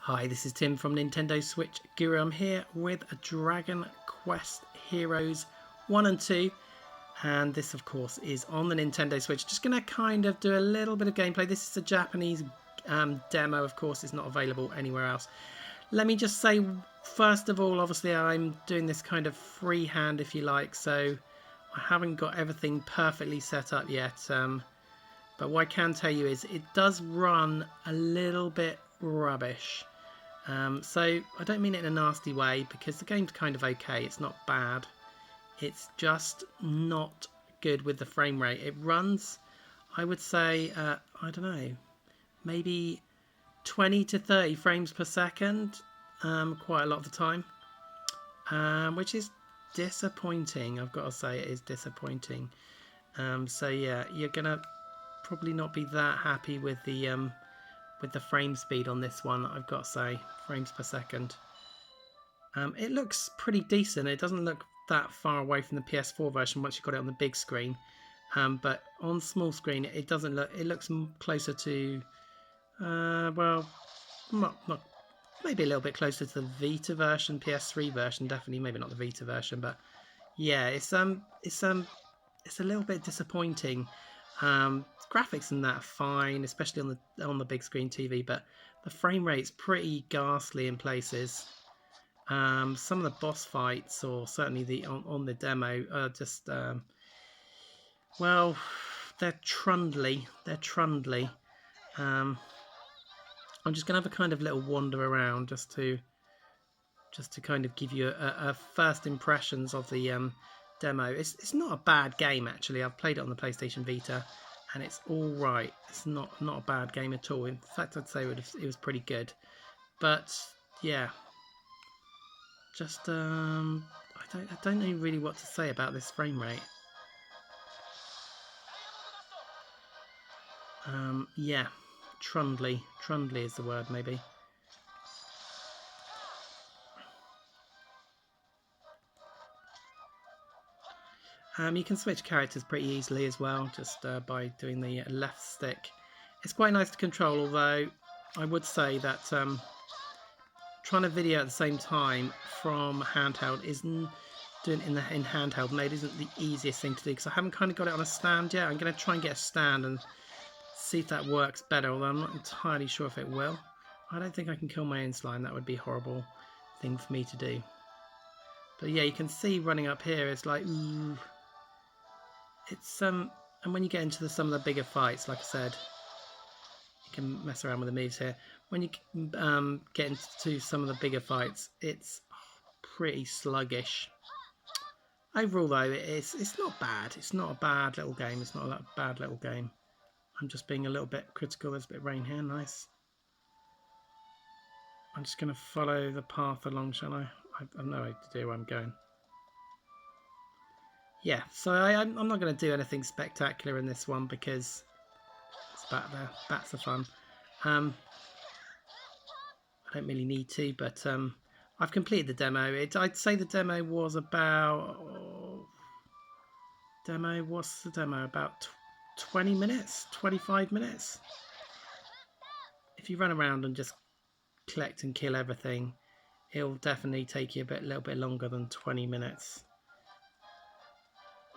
Hi, this is Tim from NintendoSwitchGuru. I'm here with Dragon Quest Heroes 1 and 2, and this of course is on the Nintendo Switch. Just going to kind of do a little bit of gameplay. This is a Japanese demo, of course. It's not available anywhere else. Let me just say, first of all, obviously I'm doing this kind of freehand, if you like, so I haven't got everything perfectly set up yet. But what I can tell you is it does run a little bit rubbish. So I don't mean it in a nasty way, because the game's kind of okay. It's not bad. It's just not good with the frame rate. It runs, I would say, I don't know, maybe 20 to 30 frames per second quite a lot of the time, which is disappointing. I've got to say it is disappointing. So yeah, you're gonna probably not be that happy with the frame speed on this one, I've got to say, frames per second. It looks pretty decent. It doesn't look that far away from the PS4 version once you've got it on the big screen. But on small screen, it doesn't look. It looks closer to, well, not maybe a little bit closer to the Vita version, PS3 version, definitely. Maybe not the Vita version, but yeah, it's a little bit disappointing. Graphics and that are fine, especially on the big screen TV, but the frame rate's pretty ghastly in places. Some of the boss fights, or certainly on the demo, are just well, they're trundly. They're trundly. I'm just gonna have a kind of little wander around just to kind of give you a first impressions of the demo. It's not a bad game, actually. I've played it on the PlayStation Vita, and it's all right. It's not a bad game at all. In fact, I'd say it was pretty good. But yeah, just I don't know really what to say about this frame rate. Yeah, trundly is the word, maybe. You can switch characters pretty easily as well, just by doing the left stick. It's quite nice to control, although I would say that trying to video at the same time from handheld doing it in handheld mode isn't the easiest thing to do, because I haven't kind of got it on a stand yet. I'm going to try and get a stand and see if that works better, although I'm not entirely sure if it will. I don't think I can kill my own slime. That would be a horrible thing for me to do. But yeah, you can see running up here, it's like, ooh. It's and when you get into some of the bigger fights, like I said, you can mess around with the moves here. When you get into some of the bigger fights, it's pretty sluggish. Overall, though, it's not bad. It's not a bad little game. It's not a bad little game. I'm just being a little bit critical. There's a bit of rain here. Nice. I'm just going to follow the path along, shall I? I've no idea where I'm going. Yeah, so I'm not going to do anything spectacular in this one, because it's back there. Bats are fun. I don't really need to, but I've completed the demo. I'd say the demo was about... what's the demo? About 20 minutes? 25 minutes? If you run around and just collect and kill everything, it'll definitely take you a little bit longer than 20 minutes.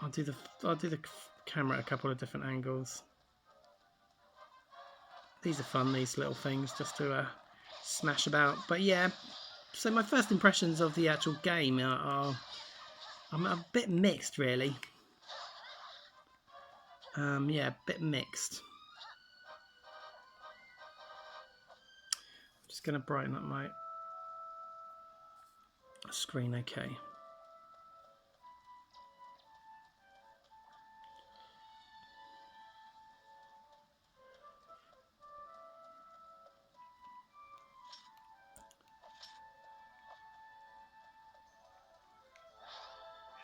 I'll do the camera at a couple of different angles. These are fun, these little things, just to smash about. But yeah, so my first impressions of the actual game are I'm a bit mixed, really. Yeah, a bit mixed. I'm just going to brighten up my screen, okay.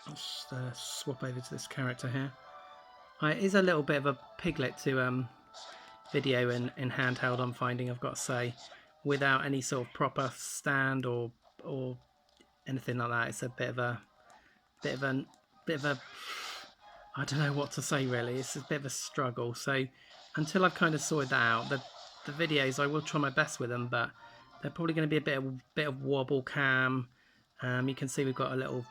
I'll just swap over to this character here. It is a little bit of a piglet to video in handheld, I'm finding, I've got to say, without any sort of proper stand or anything like that. It's a bit of a I don't know what to say, really. It's a bit of a struggle. So until I've kind of sorted that out, the videos, I will try my best with them, but They're probably going to be a bit of wobble cam. You can see we've got a little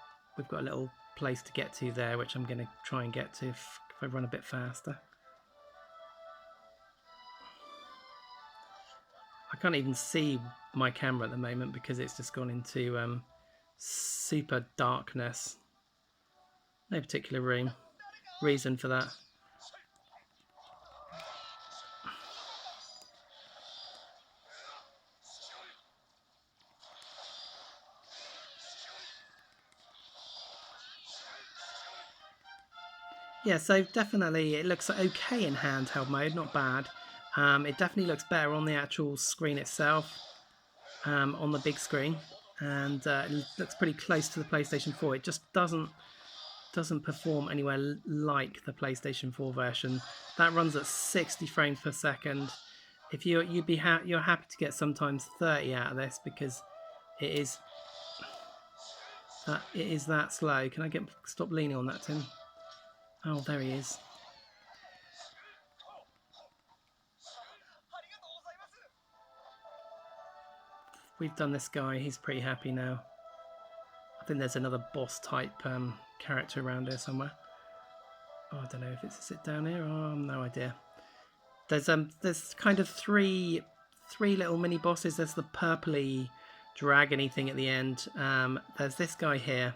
place to get to there, which I'm going to try and get to if I run a bit faster. I can't even see my camera at the moment because it's just gone into super darkness. No particular reason for that. Yeah, so definitely it looks okay in handheld mode, not bad. It definitely looks better on the actual screen itself, on the big screen, and it looks pretty close to the PlayStation 4. It just doesn't perform anywhere like the PlayStation 4 version. That runs at 60 frames per second. If you're happy to get sometimes 30 out of this because it is that slow. Can I stop leaning on that, Tim? Oh, there he is. We've done this guy. He's pretty happy now. I think there's another boss type character around here somewhere. Oh, I don't know if is it down here. Oh, no idea. There's kind of three little mini bosses. There's the purpley dragony thing at the end. There's this guy here,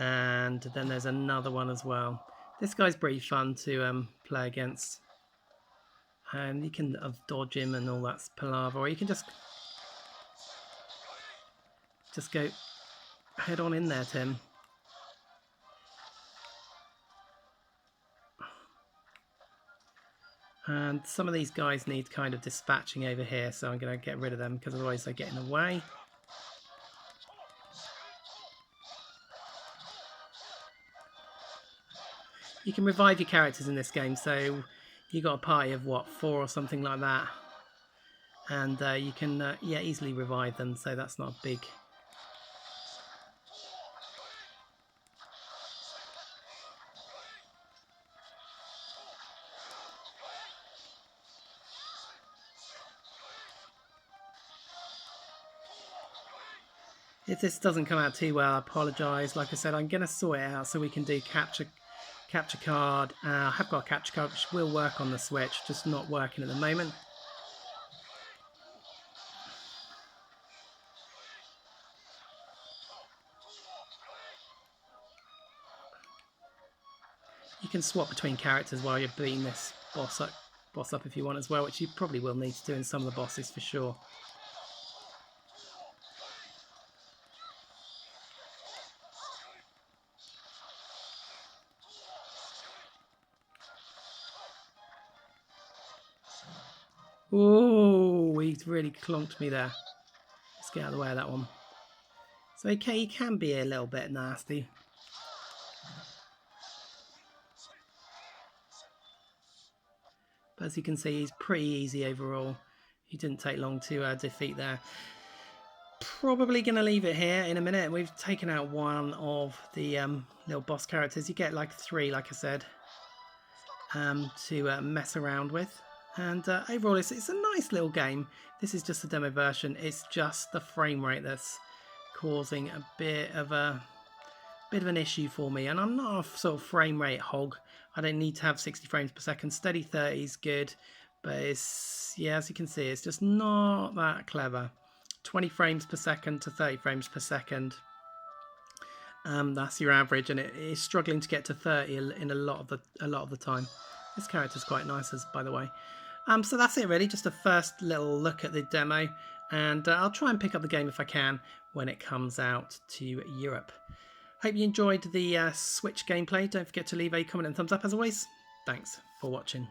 and then there's another one as well. This guy's pretty fun to play against, and you can dodge him and all that palaver, or you can just go head on in there, Tim. And some of these guys need kind of dispatching over here, so I'm going to get rid of them because otherwise they get in the way. You can revive your characters in this game, so you got a party of what, 4 or something like that, and you can easily revive them, so that's not big. If this doesn't come out too well, I apologise. Like I said, I'm going to sort it out so we can do capture card. I have got a capture card which will work on the Switch, just not working at the moment. You can swap between characters while you're beating this boss up if you want as well, which you probably will need to do in some of the bosses for sure. Oh, he's really clonked me there. Let's get out of the way of that one. So okay, he can be a little bit nasty. But as you can see, he's pretty easy overall. He didn't take long to defeat there. Probably going to leave it here in a minute. We've taken out one of the little boss characters. You get like 3, like I said, to mess around with. And overall, it's a nice little game. This is just the demo version. It's just the frame rate that's causing a bit of an issue for me. And I'm not a sort of frame rate hog. I don't need to have 60 frames per second. Steady 30 is good, but it's, yeah, as you can see, it's just not that clever. 20 frames per second to 30 frames per second. That's your average, and it is struggling to get to 30 in a lot of the time. This character's quite nice, by the way. So that's it really, just a first little look at the demo, and I'll try and pick up the game if I can when it comes out to Europe. Hope you enjoyed the Switch gameplay. Don't forget to leave a comment and thumbs up as always. Thanks for watching.